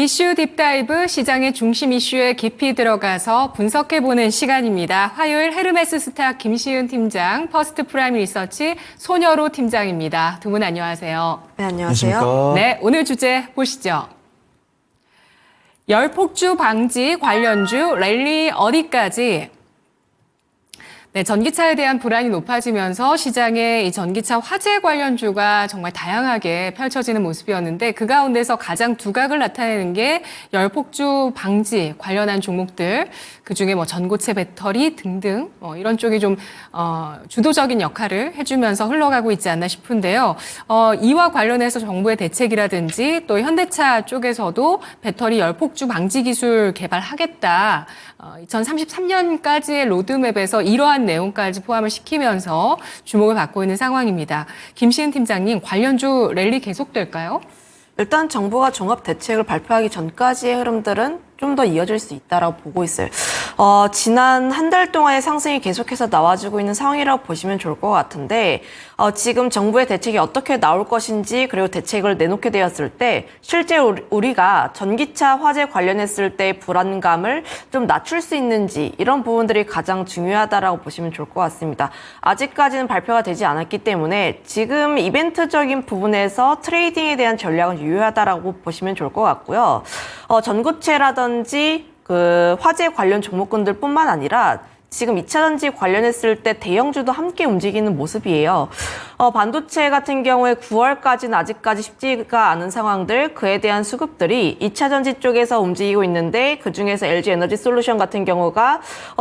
이슈 딥다이브 시장의 중심 이슈에 깊이 들어가서 분석해보는 시간입니다. 화요일 헤르메스 스탁 김시은 팀장, 퍼스트 프라임 리서치 손여로 팀장입니다. 두 분 안녕하세요. 네, 안녕하세요. 네, 오늘 주제 보시죠. 열폭주 방지 관련주 랠리 어디까지? 네, 전기차에 대한 불안이 높아지면서 시장에 이 전기차 화재 관련주가 정말 다양하게 펼쳐지는 모습이었는데 그 가운데서 가장 두각을 나타내는 게 열폭주 방지 관련한 종목들, 그중에 뭐 전고체 배터리 등등 이런 쪽이 좀 주도적인 역할을 해주면서 흘러가고 있지 않나 싶은데요. 이와 관련해서 정부의 대책이라든지 또 현대차 쪽에서도 배터리 열폭주 방지 기술 개발하겠다. 2033년까지의 로드맵에서 이러한 내용까지 포함을 시키면서 주목을 받고 있는 상황입니다. 김시은 팀장님, 관련주 랠리 계속될까요? 일단 정부가 종합 대책을 발표하기 전까지의 흐름들은 좀 더 이어질 수 있다라고 보고 있어요. 지난 한 달 동안의 상승이 계속해서 나와주고 있는 상황이라고 보시면 좋을 것 같은데 지금 정부의 대책이 어떻게 나올 것인지 그리고 대책을 내놓게 되었을 때 실제 우리가 전기차 화재 관련했을 때 불안감을 좀 낮출 수 있는지 이런 부분들이 가장 중요하다라고 보시면 좋을 것 같습니다. 아직까지는 발표가 되지 않았기 때문에 지금 이벤트적인 부분에서 트레이딩에 대한 전략은 유효하다라고 보시면 좋을 것 같고요. 전고체라든지 그 화재 관련 종목군들뿐만 아니라 지금 2차 전지 관련했을 때 대형주도 함께 움직이는 모습이에요. 반도체 같은 경우에 9월까지는 아직까지 쉽지가 않은 상황들, 그에 대한 수급들이 2차 전지 쪽에서 움직이고 있는데 그중에서 LG 에너지 솔루션 같은 경우가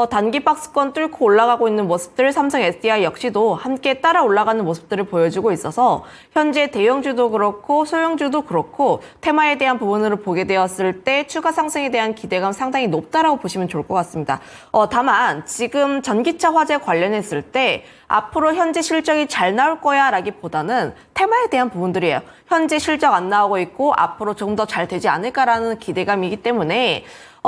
단기 박스권 뚫고 올라가고 있는 모습들, 삼성 SDI 역시도 함께 따라 올라가는 모습들을 보여주고 있어서 현재 대형주도 그렇고 소형주도 그렇고 테마에 대한 부분으로 보게 되었을 때 추가 상승에 대한 기대감 상당히 높다라고 보시면 좋을 것 같습니다. 다만 지금 전기차 화재 관련했을 때 앞으로 현재 실적이 잘 나올 거야 라기보다는 테마에 대한 부분들이에요. 현재 실적 안 나오고 있고 앞으로 조금 더 잘 되지 않을까라는 기대감이기 때문에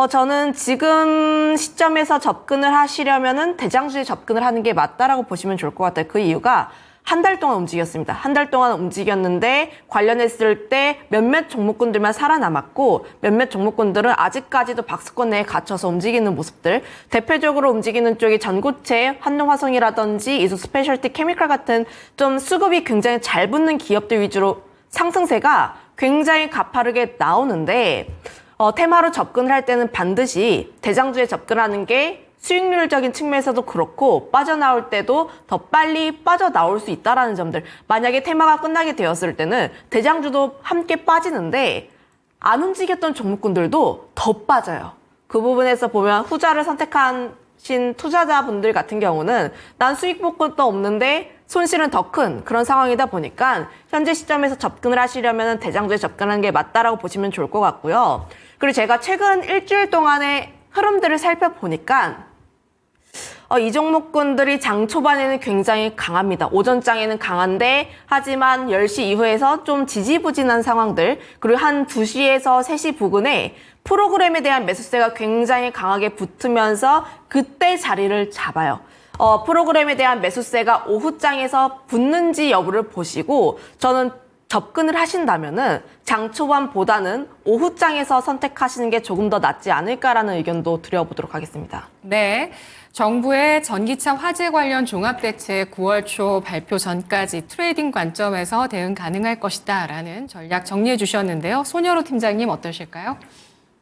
저는 지금 시점에서 접근을 하시려면은 대장주에 접근을 하는 게 맞다라고 보시면 좋을 것 같아요. 그 이유가 한 달 동안 움직였습니다. 한 달 동안 움직였는데 관련했을 때 몇몇 종목군들만 살아남았고 몇몇 종목군들은 아직까지도 박스권 내에 갇혀서 움직이는 모습들, 대표적으로 움직이는 쪽이 전고체, 한농화성이라든지 이수 스페셜티 케미칼 같은 좀 수급이 굉장히 잘 붙는 기업들 위주로 상승세가 굉장히 가파르게 나오는데 테마로 접근을 할 때는 반드시 대장주에 접근하는 게 수익률적인 측면에서도 그렇고 빠져나올 때도 더 빨리 빠져나올 수 있다라는 점들. 만약에 테마가 끝나게 되었을 때는 대장주도 함께 빠지는데 안 움직였던 종목군들도 더 빠져요. 그 부분에서 보면 후자를 선택하신 투자자분들 같은 경우는 난 수익 복권도 없는데 손실은 더 큰 그런 상황이다 보니까 현재 시점에서 접근을 하시려면 대장주에 접근하는 게 맞다라고 보시면 좋을 것 같고요. 그리고 제가 최근 일주일 동안의 흐름들을 살펴보니까 이 종목군들이 장 초반에는 굉장히 강합니다. 오전장에는 강한데 하지만 10시 이후에서 좀 지지부진한 상황들, 그리고 한 2시에서 3시 부근에 프로그램에 대한 매수세가 굉장히 강하게 붙으면서 그때 자리를 잡아요. 프로그램에 대한 매수세가 오후장에서 붙는지 여부를 보시고 저는 접근을 하신다면은 장 초반보다는 오후장에서 선택하시는 게 조금 더 낫지 않을까라는 의견도 드려보도록 하겠습니다. 네. 정부의 전기차 화재 관련 종합대책 9월 초 발표 전까지 트레이딩 관점에서 대응 가능할 것이다라는 전략 정리해 주셨는데요. 손여로 팀장님 어떠실까요?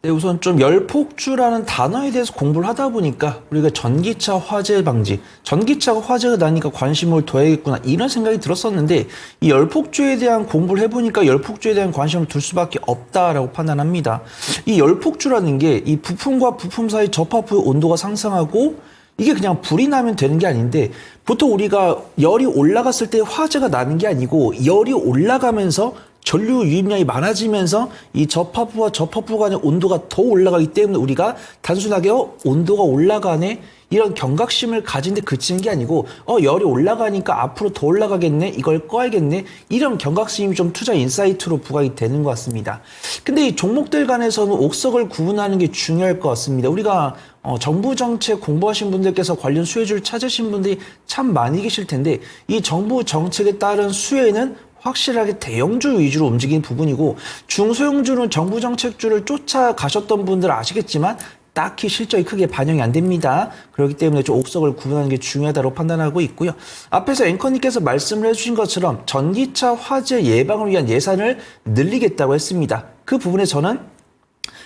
네, 우선 좀 열폭주라는 단어에 대해서 공부를 하다 보니까 우리가 전기차 화재 방지, 전기차가 화재가 나니까 관심을 둬야겠구나 이런 생각이 들었었는데 이 열폭주에 대한 공부를 해보니까 열폭주에 대한 관심을 둘 수밖에 없다라고 판단합니다. 이 열폭주라는 게 이 부품과 부품 사이 접합부의 온도가 상승하고 이게 그냥 불이 나면 되는 게 아닌데 보통 우리가 열이 올라갔을 때 화재가 나는 게 아니고 열이 올라가면서 전류 유입량이 많아지면서 이 접합부와 접합부 간의 온도가 더 올라가기 때문에 우리가 단순하게 온도가 올라가네 이런 경각심을 가진데 그치는 게 아니고 열이 올라가니까 앞으로 더 올라가겠네 이걸 꺼야겠네 이런 경각심이 좀 투자 인사이트로 부각이 되는 것 같습니다. 근데 이 종목들 간에서는 옥석을 구분하는 게 중요할 것 같습니다. 우리가 정부 정책 공부하신 분들께서 관련 수혜주를 찾으신 분들이 참 많이 계실 텐데 이 정부 정책에 따른 수혜는 확실하게 대형주 위주로 움직이는 부분이고 중소형주는 정부 정책주를 쫓아가셨던 분들 아시겠지만 딱히 실적이 크게 반영이 안 됩니다. 그렇기 때문에 좀 옥석을 구분하는 게 중요하다고 판단하고 있고요. 앞에서 앵커님께서 말씀을 해주신 것처럼 전기차 화재 예방을 위한 예산을 늘리겠다고 했습니다. 그 부분에 저는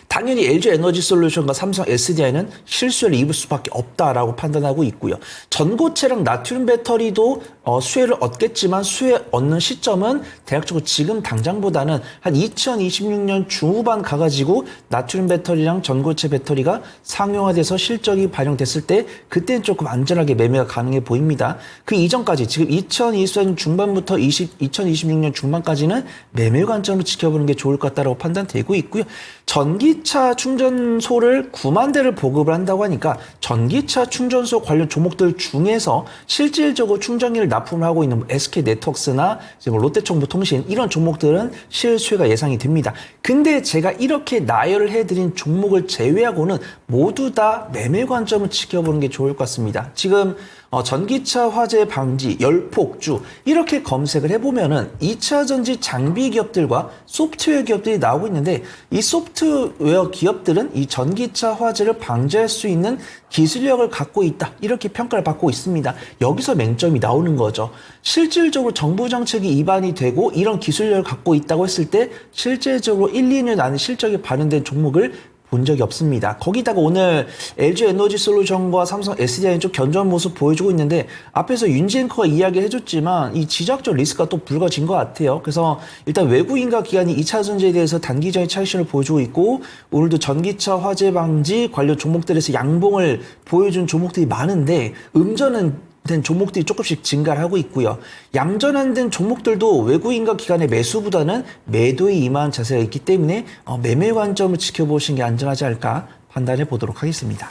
당연히 LG 에너지 솔루션과 삼성 SDI는 실수를 입을 수밖에 없다라고 판단하고 있고요. 전고체랑 나트륨 배터리도 수혜를 얻겠지만 수혜 얻는 시점은 대략적으로 지금 당장보다는 한 2026년 중후반 가가지고 나트륨 배터리랑 전고체 배터리가 상용화돼서 실적이 반영됐을 때 그때는 조금 안전하게 매매가 가능해 보입니다. 그 이전까지 지금 2024년 중반부터 2026년 중반까지는 매매 관점으로 지켜보는 게 좋을 것 같다고 판단되고 있고요. 전기차 충전소를 9만 대를 보급을 한다고 하니까 전기차 충전소 관련 종목들 중에서 실질적으로 충전기를 납품을 하고 있는 SK 네트워크스나 롯데정보통신 이런 종목들은 실수혜가 예상이 됩니다. 근데 제가 이렇게 나열을 해드린 종목을 제외하고는 모두 다 매매 관점을 지켜보는 게 좋을 것 같습니다. 지금 전기차 화재 방지, 열폭주 이렇게 검색을 해보면은 2차 전지 장비 기업들과 소프트웨어 기업들이 나오고 있는데 이 소프트웨어 기업들은 이 전기차 화재를 방지할 수 있는 기술력을 갖고 있다 이렇게 평가를 받고 있습니다. 여기서 맹점이 나오는 거죠. 실질적으로 정부 정책이 입안이 되고 이런 기술력을 갖고 있다고 했을 때 실질적으로 1, 2년 안에 실적이 반영된 종목을 본 적이 없습니다. 거기다가 오늘 LG 에너지 솔루션과 삼성 SDI는 좀 견조한 모습 보여주고 있는데 앞에서 윤지 앵커가 이야기를 해줬지만 이 지적적 리스크가 또 불거진 것 같아요. 그래서 일단 외국인과 기관이 2차 전지에 대해서 단기적인 차익실을 보여주고 있고 오늘도 전기차 화재 방지 관련 종목들에서 양봉을 보여준 종목들이 많은데 음전은 된 종목들이 조금씩 증가를 하고 있고요. 양전환된 종목들도 외국인과 기관의 매수보다는 매도에 임한 자세가 있기 때문에 매매 관점을 지켜보시는 게 안전하지 않을까 판단해 보도록 하겠습니다.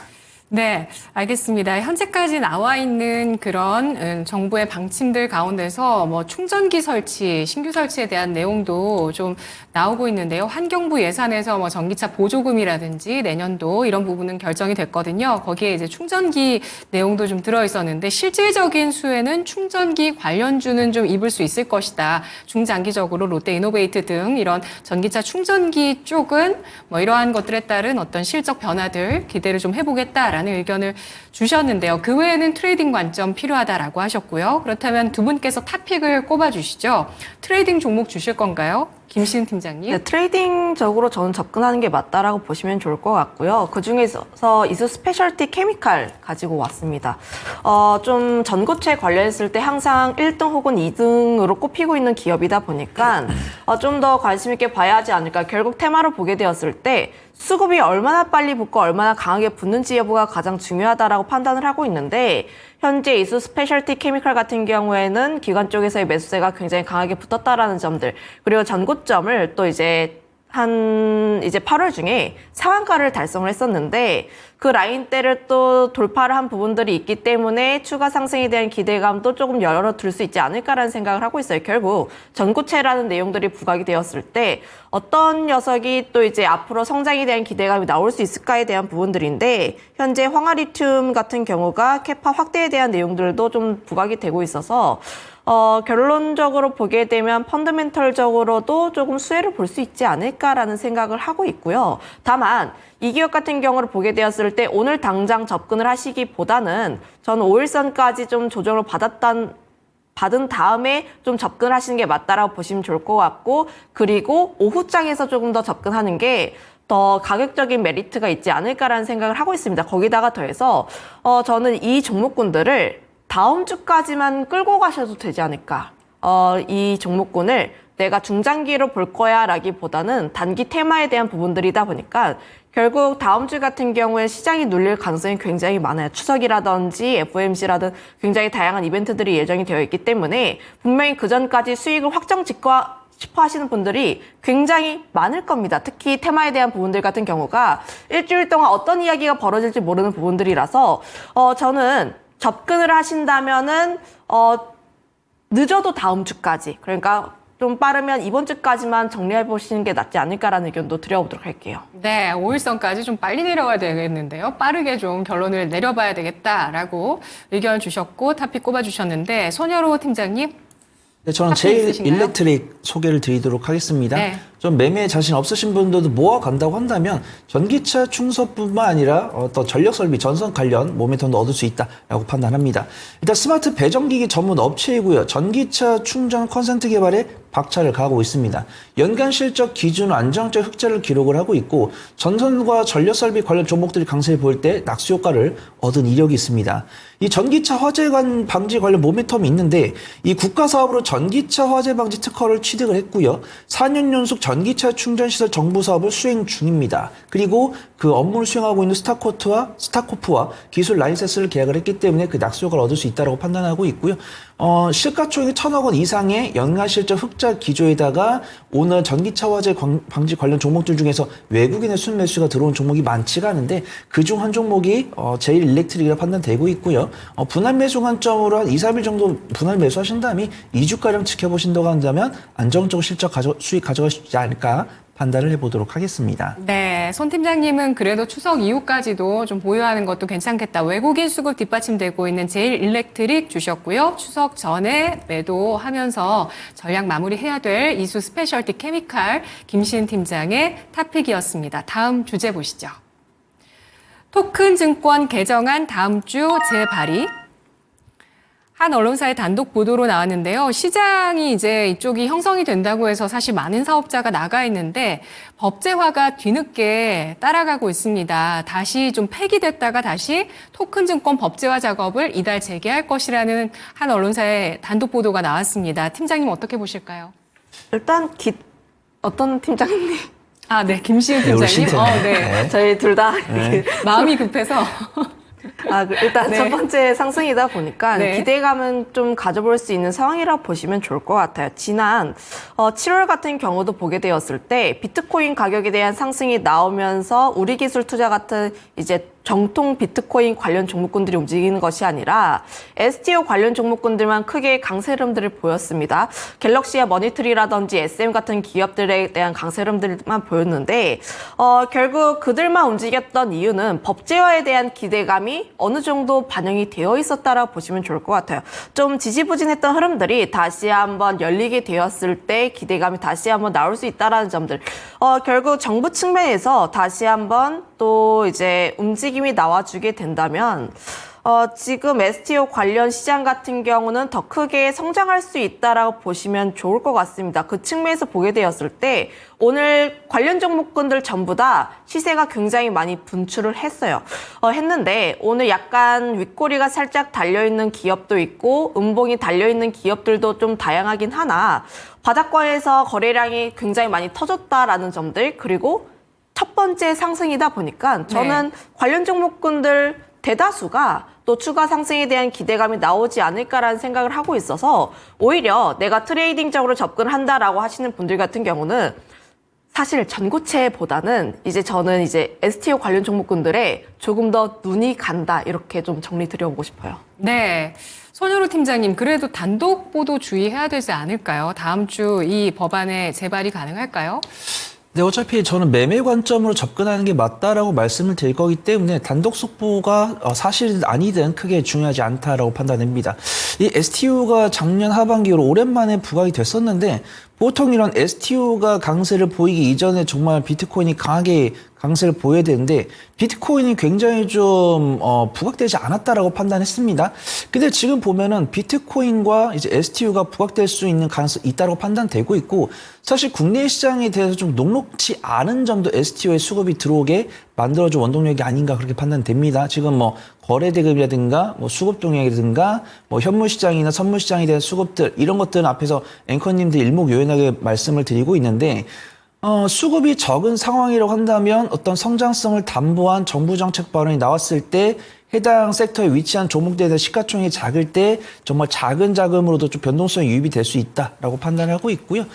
네, 알겠습니다. 현재까지 나와 있는 그런 정부의 방침들 가운데서 뭐 충전기 설치, 신규 설치에 대한 내용도 좀 나오고 있는데요. 환경부 예산에서 뭐 전기차 보조금이라든지 내년도 이런 부분은 결정이 됐거든요. 거기에 이제 충전기 내용도 좀 들어 있었는데 실질적인 수혜는 충전기 관련주는 좀 입을 수 있을 것이다. 중장기적으로 롯데이노베이트 등 이런 전기차 충전기 쪽은 뭐 이러한 것들에 따른 어떤 실적 변화들 기대를 좀 해보겠다라는 의견을 주셨는데요. 그 외에는 트레이딩 관점 필요하다라고 하셨고요. 그렇다면 두 분께서 탑픽을 꼽아주시죠. 트레이딩 종목 주실 건가요? 김신 팀장님. 네, 트레이딩적으로 저는 접근하는 게 맞다라고 보시면 좋을 것 같고요. 그중에서 이수 스페셜티 케미칼 가지고 왔습니다. 좀 전고체 관련했을 때 항상 1등 혹은 2등으로 꼽히고 있는 기업이다 보니까 좀 더 관심 있게 봐야 하지 않을까. 결국 테마로 보게 되었을 때 수급이 얼마나 빨리 붙고 얼마나 강하게 붙는지 여부가 가장 중요하다라고 판단을 하고 있는데 현재 이수 스페셜티 케미칼 같은 경우에는 기관 쪽에서의 매수세가 굉장히 강하게 붙었다라는 점들 그리고 전고점을 또 이제 8월 중에 상한가를 달성을 했었는데 그 라인대를 또 돌파를 한 부분들이 있기 때문에 추가 상승에 대한 기대감도 조금 열어둘 수 있지 않을까라는 생각을 하고 있어요. 결국 전고체라는 내용들이 부각이 되었을 때 어떤 녀석이 또 이제 앞으로 성장에 대한 기대감이 나올 수 있을까에 대한 부분들인데 현재 황화리튬 같은 경우가 캐파 확대에 대한 내용들도 좀 부각이 되고 있어서 결론적으로 보게 되면 펀더멘털적으로도 조금 수혜를 볼 수 있지 않을까라는 생각을 하고 있고요. 다만 이 기업 같은 경우를 보게 되었을 때 오늘 당장 접근을 하시기보다는 저는 5일선까지 좀 조정을 받은 다음에 좀 접근을 하시는 게 맞다라고 보시면 좋을 것 같고 그리고 오후장에서 조금 더 접근하는 게 더 가격적인 메리트가 있지 않을까라는 생각을 하고 있습니다. 거기다가 더해서 저는 이 종목군들을 다음 주까지만 끌고 가셔도 되지 않을까. 이 종목군을 내가 중장기로 볼 거야 라기보다는 단기 테마에 대한 부분들이다 보니까 결국 다음 주 같은 경우에 시장이 눌릴 가능성이 굉장히 많아요. 추석이라든지 FOMC라든 굉장히 다양한 이벤트들이 예정이 되어 있기 때문에 분명히 그 전까지 수익을 확정 짓고 싶어 하시는 분들이 굉장히 많을 겁니다. 특히 테마에 대한 부분들 같은 경우가 일주일 동안 어떤 이야기가 벌어질지 모르는 부분들이라서 저는 접근을 하신다면은 늦어도 다음 주까지 그러니까 좀 빠르면 이번 주까지만 정리해 보시는 게 낫지 않을까라는 의견도 드려보도록 할게요. 네, 5일선까지 좀 빨리 내려와야 되겠는데요. 빠르게 좀 결론을 내려봐야 되겠다라고 의견 주셨고 탑픽 꼽아주셨는데 손여로 팀장님. 네, 저는 카페 제일 있으신가요? 일렉트릭 소개를 드리도록 하겠습니다. 네. 좀 매매에 자신 없으신 분들도 모아간다고 한다면 전기차 충전뿐만 아니라 어떤 전력 설비, 전선 관련 모멘텀도 얻을 수 있다라고 판단합니다. 일단 스마트 배전기기 전문 업체이고요. 전기차 충전 컨센트 개발에 박차를 가하고 있습니다. 연간 실적 기준 안정적 흑자를 기록을 하고 있고 전선과 전력 설비 관련 종목들이 강세를 보일 때 낙수 효과를 얻은 이력이 있습니다. 이 전기차 화재 방지 관련 모멘텀이 있는데 이 국가 사업으로 전기차 화재 방지 특허를 취득을 했고요. 4년 연속 전기차 충전 시설 정부 사업을 수행 중입니다. 그리고 그 업무를 수행하고 있는 스타코프와 기술 라이센스를 계약을 했기 때문에 그 낙수 효과를 얻을 수 있다고 판단하고 있고요. 시가총액 1,000억 원 이상의 연간 실적 흑자 기조에다가 오늘 전기차 화재 방지 관련 종목들 중에서 외국인의 순매수가 들어온 종목이 많지가 않은데 그중 한 종목이 제일 일렉트릭이라 판단되고 있고요. 분할 매수 관점으로 한 2, 3일 정도 분할 매수하신 다음에 2주가량 지켜보신다고 한다면 안정적으로 수익 가져갈 수 있지 않을까 판단을 해보도록 하겠습니다. 네, 손 팀장님은 그래도 추석 이후까지도 좀 보유하는 것도 괜찮겠다. 외국인 수급 뒷받침되고 있는 제일 일렉트릭 주셨고요. 추석 전에 매도하면서 전략 마무리해야 될 이수 스페셜티 케미칼 김시은 팀장의 탑픽이었습니다. 다음 주제 보시죠. 토큰 증권 개정안 다음 주 재발의. 한 언론사의 단독 보도로 나왔는데요. 시장이 이제 이쪽이 형성이 된다고 해서 사실 많은 사업자가 나가 있는데 법제화가 뒤늦게 따라가고 있습니다. 다시 좀 폐기됐다가 다시 토큰 증권 법제화 작업을 이달 재개할 것이라는 한 언론사의 단독 보도가 나왔습니다. 팀장님 어떻게 보실까요? 일단 어떤 팀장님? 아, 네. 김시은 우리 팀장님. 팀장님. 네. 저희 둘 다 마음이 급해서. 일단 네. 첫 번째 상승이다 보니까 네. 기대감은 좀 가져볼 수 있는 상황이라고 보시면 좋을 것 같아요. 지난 7월 같은 경우도 보게 되었을 때 비트코인 가격에 대한 상승이 나오면서 우리기술 투자 같은 이제 정통 비트코인 관련 종목군들이 움직이는 것이 아니라 STO 관련 종목군들만 크게 강세 흐름들을 보였습니다. 갤럭시와 머니트리라든지 SM 같은 기업들에 대한 강세 흐름들만 보였는데 결국 그들만 움직였던 이유는 법제화에 대한 기대감이 어느 정도 반영이 되어 있었다라고 보시면 좋을 것 같아요. 좀 지지부진했던 흐름들이 다시 한번 열리게 되었을 때 기대감이 다시 한번 나올 수 있다라는 점들. 결국 정부 측면에서 다시 한번 또 이제 움직임이 나와주게 된다면 지금 STO 관련 시장 같은 경우는 더 크게 성장할 수 있다라고 보시면 좋을 것 같습니다. 그 측면에서 보게 되었을 때 오늘 관련 종목군들 전부 다 시세가 굉장히 많이 분출을 했어요. 했는데 오늘 약간 윗꼬리가 살짝 달려있는 기업도 있고 음봉이 달려있는 기업들도 좀 다양하긴 하나 바닥권에서 거래량이 굉장히 많이 터졌다라는 점들 그리고 첫 번째 상승이다 보니까 저는 관련 종목군들 대다수가 또 추가 상승에 대한 기대감이 나오지 않을까라는 생각을 하고 있어서 오히려 내가 트레이딩적으로 접근한다라고 하시는 분들 같은 경우는 사실 전고체보다는 저는 STO 관련 종목군들에 조금 더 눈이 간다 이렇게 좀 정리 드려보고 싶어요. 네. 손유로 팀장님, 그래도 단독 보도 주의해야 되지 않을까요? 다음 주 이 법안의 재발이 가능할까요? 네, 어차피 저는 매매 관점으로 접근하는 게 맞다라고 말씀을 드릴 거기 때문에 단독 속보가 사실은 아니든 크게 중요하지 않다라고 판단됩니다. 이 STO가 작년 하반기로 오랜만에 부각이 됐었는데 보통 이런 STO가 강세를 보이기 이전에 정말 비트코인이 강하게 강세를 보여야 되는데 비트코인이 굉장히 좀 부각되지 않았다라고 판단했습니다. 근데 지금 보면은 비트코인과 이제 STO가 부각될 수 있는 가능성이 있다고 판단되고 있고 사실 국내 시장에 대해서 좀 녹록치 않은 점도 STO의 수급이 들어오게 만들어준 원동력이 아닌가 그렇게 판단됩니다. 지금 뭐 거래대금이라든가 뭐 수급 동향이라든가 뭐 현물 시장이나 선물 시장에 대한 수급들 이런 것들은 앞에서 앵커님들 일목요연하게 말씀을 드리고 있는데 수급이 적은 상황이라고 한다면 어떤 성장성을 담보한 정부 정책 발언이 나왔을 때 해당 섹터에 위치한 종목들에 대한 시가총액이 작을 때 정말 작은 자금으로도 좀 변동성이 유입이 될 수 있다라고 판단하고 있고요.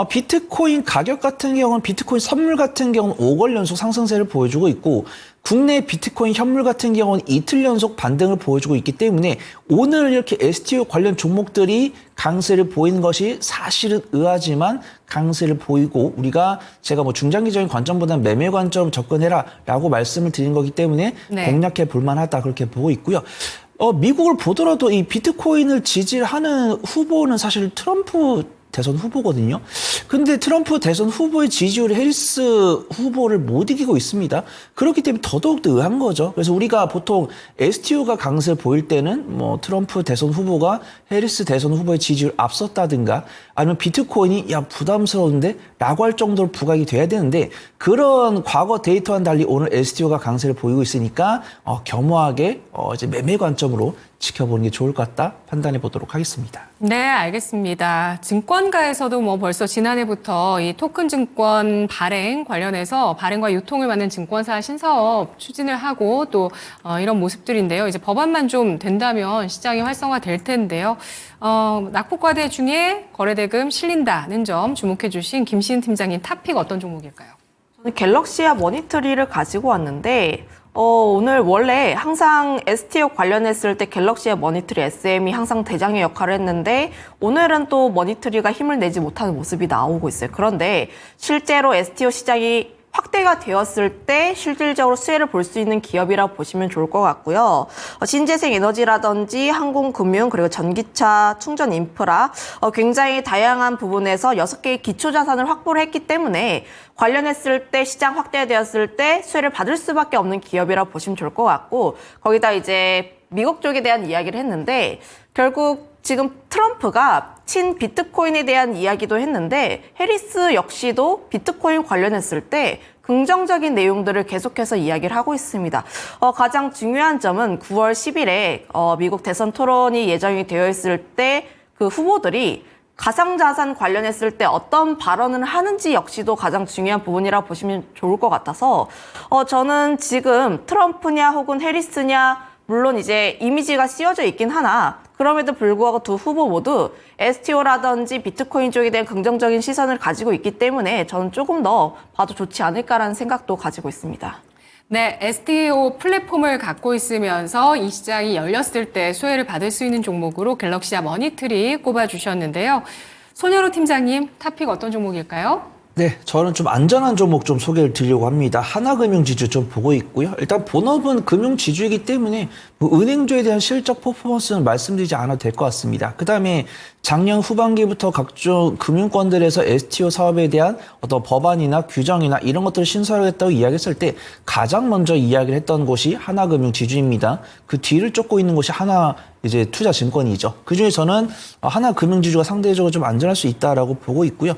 비트코인 가격 같은 경우는 비트코인 선물 같은 경우는 5개월 연속 상승세를 보여주고 있고 국내 비트코인 현물 같은 경우는 이틀 연속 반등을 보여주고 있기 때문에 오늘 이렇게 STO 관련 종목들이 강세를 보이는 것이 사실은 의아하지만 강세를 보이고 제가 뭐 중장기적인 관점보다는 매매 관점으로 접근해라 라고 말씀을 드린 거기 때문에 네. 공략해 볼 만하다 그렇게 보고 있고요. 미국을 보더라도 이 비트코인을 지지하는 후보는 사실 트럼프 대선 후보거든요. 근데 트럼프 대선 후보의 지지율이 해리스 후보를 못 이기고 있습니다. 그렇기 때문에 더더욱 의아한 거죠. 그래서 우리가 보통 STO가 강세를 보일 때는 뭐 트럼프 대선 후보가 해리스 대선 후보의 지지율을 앞섰다든가 아니면 비트코인이 야 부담스러운데 라고 할 정도로 부각이 돼야 되는데 그런 과거 데이터와는 달리 오늘 STO가 강세를 보이고 있으니까 겸허하게 이제 매매 관점으로 지켜보는 게 좋을 것 같다 판단해 보도록 하겠습니다. 네, 알겠습니다. 증권가에서도 뭐 벌써 지난해부터 이 토큰 증권 발행 관련해서 발행과 유통을 맡는 증권사 신사업 추진을 하고 또 이런 모습들인데요. 이제 법안만 좀 된다면 시장이 활성화될 텐데요. 낙폭과대 중에 거래대금 실린다는 점 주목해 주신 김시은 팀장님 탑픽 어떤 종목일까요? 저는 갤럭시와 머니터리를 가지고 왔는데 오늘 원래 항상 STO 관련했을 때 갤럭시와 머니터리 SM이 항상 대장의 역할을 했는데 오늘은 또 머니터리가 힘을 내지 못하는 모습이 나오고 있어요. 그런데 실제로 STO 시장이 확대가 되었을 때 실질적으로 수혜를 볼 수 있는 기업이라고 보시면 좋을 것 같고요. 신재생 에너지라든지 항공금융 그리고 전기차 충전 인프라 굉장히 다양한 부분에서 6개의 기초자산을 확보를 했기 때문에 관련했을 때 시장 확대되었을 때 수혜를 받을 수밖에 없는 기업이라고 보시면 좋을 것 같고 거기다 이제 미국 쪽에 대한 이야기를 했는데 결국 지금 트럼프가 친 비트코인에 대한 이야기도 했는데 해리스 역시도 비트코인 관련했을 때 긍정적인 내용들을 계속해서 이야기를 하고 있습니다. 가장 중요한 점은 9월 10일에 미국 대선 토론이 예정이 되어 있을 때 그 후보들이 가상자산 관련했을 때 어떤 발언을 하는지 역시도 가장 중요한 부분이라고 보시면 좋을 것 같아서 저는 지금 트럼프냐 혹은 해리스냐 물론 이제 이미지가 씌워져 있긴 하나 그럼에도 불구하고 두 후보 모두 STO라든지 비트코인 쪽에 대한 긍정적인 시선을 가지고 있기 때문에 저는 조금 더 봐도 좋지 않을까라는 생각도 가지고 있습니다. 네, STO 플랫폼을 갖고 있으면서 이 시장이 열렸을 때 수혜를 받을 수 있는 종목으로 갤럭시와 머니트리 꼽아주셨는데요. 손현우 팀장님, 탑픽 어떤 종목일까요? 네, 저는 좀 안전한 종목 좀 소개를 드리려고 합니다. 하나금융지주 좀 보고 있고요. 일단 본업은 금융지주이기 때문에 뭐 은행주에 대한 실적 퍼포먼스는 말씀드리지 않아도 될 것 같습니다. 그 다음에 작년 후반기부터 각종 금융권들에서 STO 사업에 대한 어떤 법안이나 규정이나 이런 것들을 신설하겠다고 이야기했을 때 가장 먼저 이야기를 했던 곳이 하나금융지주입니다. 그 뒤를 쫓고 있는 곳이 하나 이제 투자증권이죠. 그중에 저는 하나금융지주가 상대적으로 좀 안전할 수 있다라고 보고 있고요.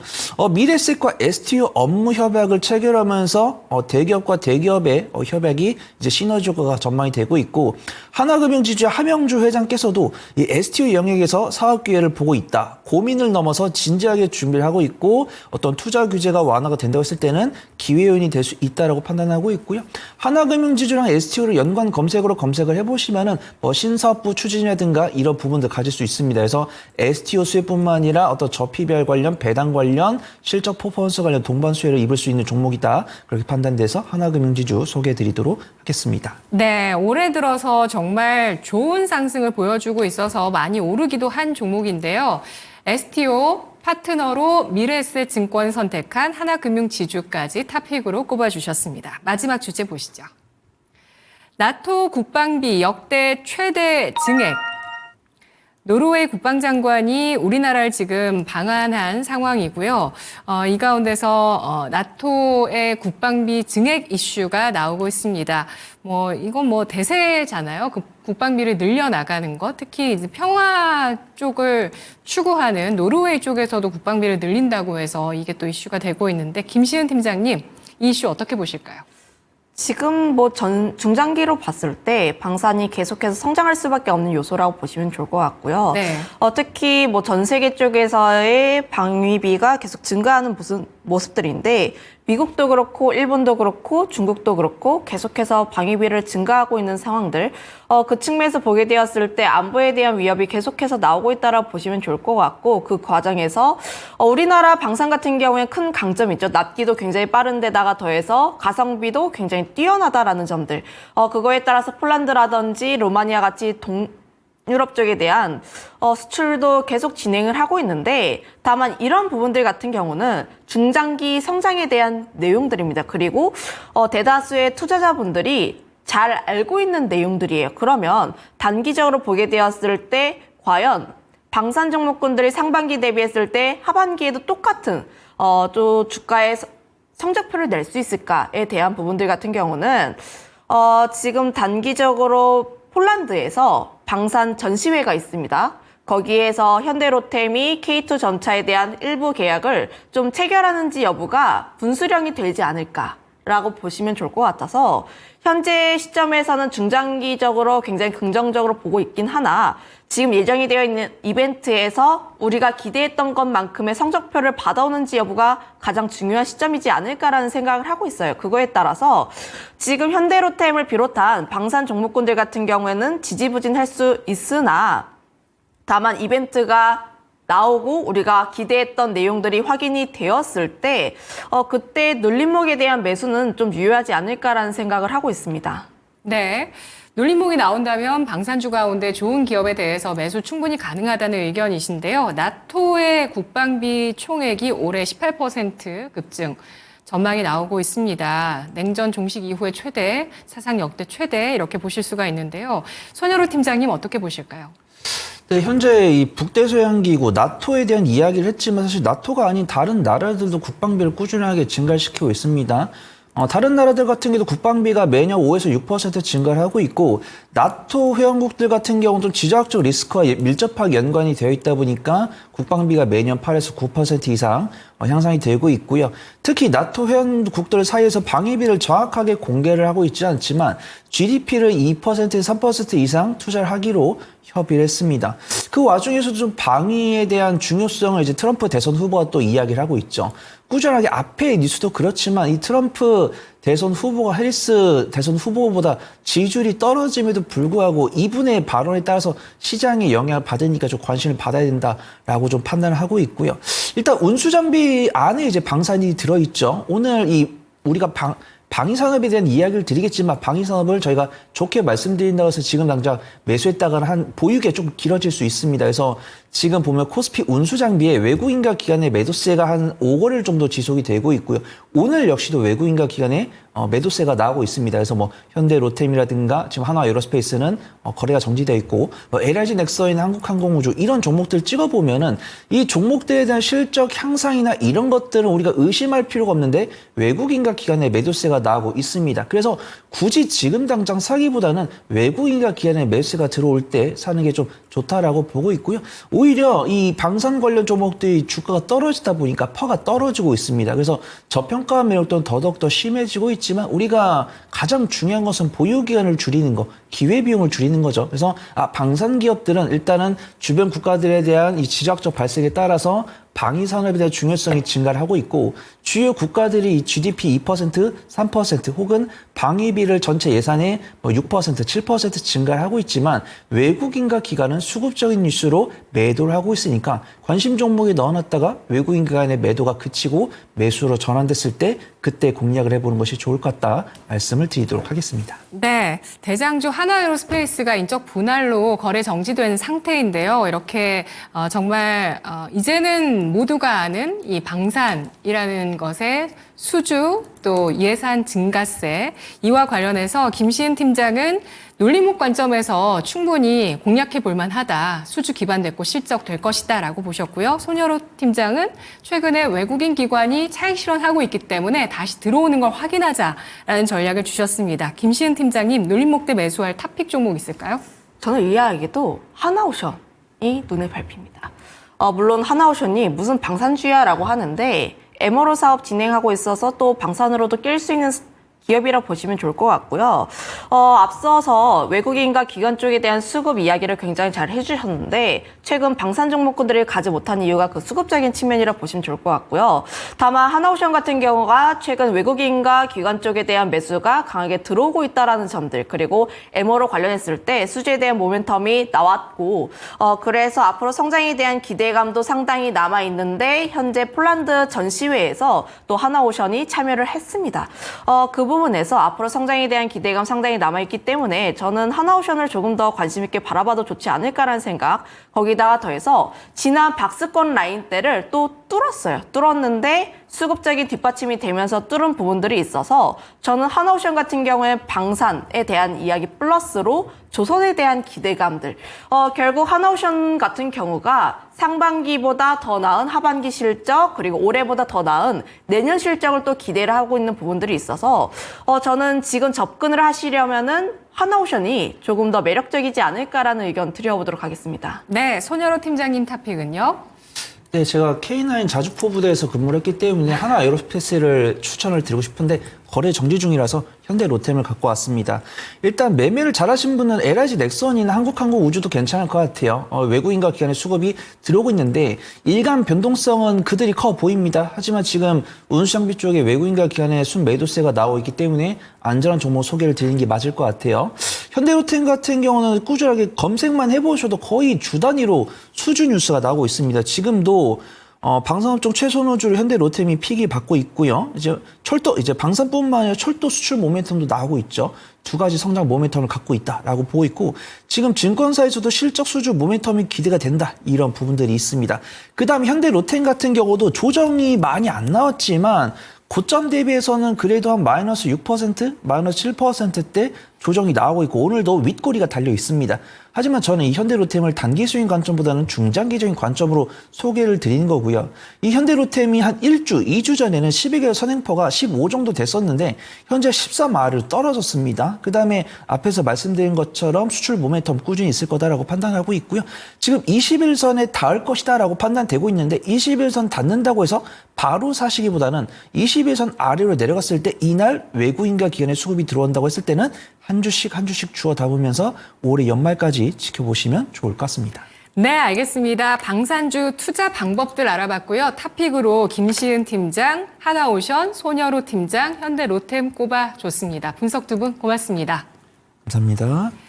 미래셋과 STO 업무 협약을 체결하면서 대기업과 대기업의 협약이 이제 시너지 효과가 전망이 되고 있고 하나금융지주의 함영주 회장께서도 이 STO 영역에서 사업 기회를 보고 있다. 고민을 넘어서 진지하게 준비를 하고 있고 어떤 투자 규제가 완화가 된다고 했을 때는 기회 요인이 될 수 있다라고 판단하고 있고요. 하나금융지주랑 STO를 연관 검색으로 검색을 해보시면은 뭐 신사업부 추진이라든가 이런 부분들 가질 수 있습니다. 그래서 STO 수혜뿐만 아니라 어떤 저PBR 관련, 배당 관련, 실적 퍼포먼스 관련 동반 수혜를 입을 수 있는 종목이다. 그렇게 판단돼서 하나금융지주 소개해드리도록 하겠습니다. 네, 올해 들어서 정말 좋은 상승을 보여주고 있어서 많이 오르기도 한 종목인데요. STO 파트너로 미래에셋 증권 선택한 하나금융지주까지 탑픽으로 꼽아주셨습니다. 마지막 주제 보시죠. 나토 국방비 역대 최대 증액. 노르웨이 국방장관이 우리나라를 지금 방한한 상황이고요. 이 가운데서 나토의 국방비 증액 이슈가 나오고 있습니다. 이건 대세잖아요. 그 국방비를 늘려나가는 것, 특히 이제 평화 쪽을 추구하는 노르웨이 쪽에서도 국방비를 늘린다고 해서 이게 또 이슈가 되고 있는데 김시은 팀장님, 이 이슈 어떻게 보실까요? 지금 중장기로 봤을 때 방산이 계속해서 성장할 수밖에 없는 요소라고 보시면 좋을 것 같고요. 네. 특히 전 세계 쪽에서의 방위비가 계속 증가하는 모습들인데 미국도 그렇고 일본도 그렇고 중국도 그렇고 계속해서 방위비를 증가하고 있는 상황들 그 측면에서 보게 되었을 때 안보에 대한 위협이 계속해서 나오고 있다라고 보시면 좋을 것 같고 그 과정에서 우리나라 방산 같은 경우에 큰 강점이 있죠. 납기도 굉장히 빠른데다가 더해서 가성비도 굉장히 뛰어나다라는 점들 그거에 따라서 폴란드라든지 로마니아 같이 유럽 쪽에 대한 수출도 계속 진행을 하고 있는데 다만 이런 부분들 같은 경우는 중장기 성장에 대한 내용들입니다. 그리고 대다수의 투자자분들이 잘 알고 있는 내용들이에요. 그러면 단기적으로 보게 되었을 때 과연 방산 종목군들이 상반기 대비했을 때 하반기에도 똑같은 또 주가의 성적표를 낼 수 있을까에 대한 부분들 같은 경우는 지금 단기적으로 폴란드에서 방산 전시회가 있습니다. 거기에서 현대로템이 K2 전차에 대한 일부 계약을 좀 체결하는지 여부가 분수령이 되지 않을까라고 보시면 좋을 것 같아서 현재 시점에서는 중장기적으로 굉장히 긍정적으로 보고 있긴 하나 지금 예정이 되어 있는 이벤트에서 우리가 기대했던 것만큼의 성적표를 받아오는지 여부가 가장 중요한 시점이지 않을까라는 생각을 하고 있어요. 그거에 따라서 지금 현대로템을 비롯한 방산 종목군들 같은 경우에는 지지부진할 수 있으나 다만 이벤트가 나오고 우리가 기대했던 내용들이 확인이 되었을 때 그때 눌림목에 대한 매수는 좀 유효하지 않을까라는 생각을 하고 있습니다. 네. 눌림목이 나온다면 방산주 가운데 좋은 기업에 대해서 매수 충분히 가능하다는 의견이신데요. 나토의 국방비 총액이 올해 18% 급증. 전망이 나오고 있습니다. 냉전 종식 이후에 최대, 사상 역대 최대 이렇게 보실 수가 있는데요. 손여로 팀장님 어떻게 보실까요? 네, 현재 이 북대서양기구 나토에 대한 이야기를 했지만 사실 나토가 아닌 다른 나라들도 국방비를 꾸준하게 증가시키고 있습니다. 다른 나라들 같은 경우도 국방비가 매년 5에서 6% 증가를 하고 있고 나토 회원국들 같은 경우도 지정학적 리스크와 밀접하게 연관이 되어 있다 보니까 국방비가 매년 8에서 9% 이상 향상이 되고 있고요. 특히 나토 회원국들 사이에서 방위비를 정확하게 공개를 하고 있지 않지만 GDP를 2%에서 3% 이상 투자를 하기로 협의를 했습니다. 그 와중에서도 좀 방위에 대한 중요성을 이제 트럼프 대선 후보가 또 이야기를 하고 있죠. 꾸준하게 앞에 뉴스도 그렇지만 이 트럼프 대선 후보가 해리스 대선 후보보다 지지율이 떨어짐에도 불구하고 이분의 발언에 따라서 시장에 영향을 받으니까 좀 관심을 받아야 된다라고 좀 판단을 하고 있고요. 일단 운수장비 안에 이제 방산이 들어있죠. 오늘 우리가 방위산업에 대한 이야기를 드리겠지만 방위산업을 저희가 좋게 말씀드린다고 해서 지금 당장 매수했다가 한 보유기가 좀 길어질 수 있습니다. 그래서 지금 보면 코스피 운수장비에 외국인과 기관의 매도세가 한 5거래일 정도 지속이 되고 있고요. 오늘 역시도 외국인과 기관의 매도세가 나오고 있습니다. 그래서 뭐 현대 로템이라든가 지금 한화 에어로스페이스는 거래가 정지되어 있고 LIG 넥서인 한국항공우주 이런 종목들 찍어보면은 이 종목들에 대한 실적 향상이나 이런 것들은 우리가 의심할 필요가 없는데 외국인과 기관의 매도세가 나오고 있습니다. 그래서 굳이 지금 당장 사기보다는 외국인과 기관의 매수세가 들어올 때 사는 게 좀 좋다라고 보고 있고요. 오히려 이 방산 관련 종목들이 주가가 떨어지다 보니까 퍼가 떨어지고 있습니다. 그래서 저평가 매력도는 더더욱 심해지고 있지만 우리가 가장 중요한 것은 보유 기간을 줄이는 거, 기회 비용을 줄이는 거죠. 그래서 방산 기업들은 일단은 주변 국가들에 대한 이 지정학적 발색에 따라서 방위 산업에 대한 중요성이 증가를 하고 있고 주요 국가들이 GDP 2%, 3% 혹은 방위비를 전체 예산의 6%, 7% 증가를 하고 있지만 외국인과 기관은 수급적인 뉴스로 매도를 하고 있으니까 관심 종목에 넣어놨다가 외국인 기관의 매도가 그치고 매수로 전환됐을 때 그때 공략을 해보는 것이 좋을 것 같다 말씀을 드리도록 하겠습니다. 네, 대장주 하나에어로스페이스가 인적 분할로 거래 정지된 상태인데요. 이렇게 정말 이제는 모두가 아는 이 방산이라는 것의 수주 또 예산 증가세 이와 관련해서 김시은 팀장은 논리목 관점에서 충분히 공략해 볼 만하다. 수주 기반됐고 실적될 것이다라고 보셨고요. 손여로 팀장은 최근에 외국인 기관이 차익 실현하고 있기 때문에 다시 들어오는 걸 확인하자라는 전략을 주셨습니다. 김시은 팀장님, 논리목 때 매수할 탑픽 종목 있을까요? 저는 의아하게도 하나오션이 눈에 밟힙니다. 물론 하나오션이 무슨 방산주야라고 하는데 MRO 사업 진행하고 있어서 또 방산으로도 낄 수 있는 기업이라 보시면 좋을 것 같고요. 앞서서 외국인과 기관 쪽에 대한 수급 이야기를 굉장히 잘 해주셨는데 최근 방산 종목군들이 가지 못한 이유가 그 수급적인 측면이라 보시면 좋을 것 같고요. 다만 하나오션 같은 경우가 최근 외국인과 기관 쪽에 대한 매수가 강하게 들어오고 있다라는 점들 그리고 MO로 관련했을 때 수주에 대한 모멘텀이 나왔고 그래서 앞으로 성장에 대한 기대감도 상당히 남아있는데 현재 폴란드 전시회에서 또 하나오션이 참여를 했습니다. 그 부분에서 앞으로 성장에 대한 기대감 상당히 남아있기 때문에 저는 하나오션을 조금 더 관심 있게 바라봐도 좋지 않을까라는 생각 거기다가 더해서 지난 박스권 라인대를 또 뚫었어요. 뚫었는데 수급적인 뒷받침이 되면서 뚫은 부분들이 있어서 저는 하나오션 같은 경우에 방산에 대한 이야기 플러스로 조선에 대한 기대감들. 결국 하나오션 같은 경우가 상반기보다 더 나은 하반기 실적, 그리고 올해보다 더 나은 내년 실적을 또 기대를 하고 있는 부분들이 있어서 저는 지금 접근을 하시려면은 하나오션이 조금 더 매력적이지 않을까라는 의견 드려보도록 하겠습니다. 네, 손여로 팀장님 탑픽은요? 네, 제가 K9 자주포 부대에서 근무를 했기 때문에 하나 에어로스페이스를 추천을 드리고 싶은데 거래 정지 중이라서 현대 로템을 갖고 왔습니다. 일단 매매를 잘하신 분은 LIG 넥선이나 한국항공우주도 괜찮을 것 같아요. 외국인과 기관의 수급이 들어오고 있는데 일간 변동성은 그들이 커 보입니다. 하지만 지금 운수장비 쪽에 외국인과 기관의 순매도세가 나오고 있기 때문에 안전한 종목 소개를 드리는 게 맞을 것 같아요. 현대로템 같은 경우는 꾸준하게 검색만 해보셔도 거의 주 단위로 수주 뉴스가 나오고 있습니다. 지금도 방산업종 최선호주로 현대로템이 픽이 받고 있고요. 이제 방산뿐만 아니라 철도 수출 모멘텀도 나오고 있죠. 두 가지 성장 모멘텀을 갖고 있다라고 보고 있고 지금 증권사에서도 실적 수주 모멘텀이 기대가 된다 이런 부분들이 있습니다. 그다음에 현대로템 같은 경우도 조정이 많이 안 나왔지만 고점 대비해서는 그래도 한 마이너스 6%, 마이너스 7%대 조정이 나오고 있고 오늘도 윗꼬리가 달려 있습니다. 하지만 저는 이 현대로템을 단기 수익 관점보다는 중장기적인 관점으로 소개를 드리는 거고요. 이 현대로템이 한 1주, 2주 전에는 12개월 선행포가 15 정도 됐었는데 현재 13R로 떨어졌습니다. 그 다음에 앞에서 말씀드린 것처럼 수출 모멘텀 꾸준히 있을 거다라고 판단하고 있고요. 지금 21선에 닿을 것이다라고 판단되고 있는데 21선 닿는다고 해서 바로 사시기보다는 21선 아래로 내려갔을 때 이날 외국인과 기관의 수급이 들어온다고 했을 때는 한 주씩 주워 담으면서 올해 연말까지 지켜보시면 좋을 것 같습니다. 네, 알겠습니다. 방산주 투자 방법들 알아봤고요. 탑픽으로 김시은 팀장, 하나오션, 손여로 팀장, 현대로템 꼽아줬습니다. 분석 두 분 고맙습니다. 감사합니다.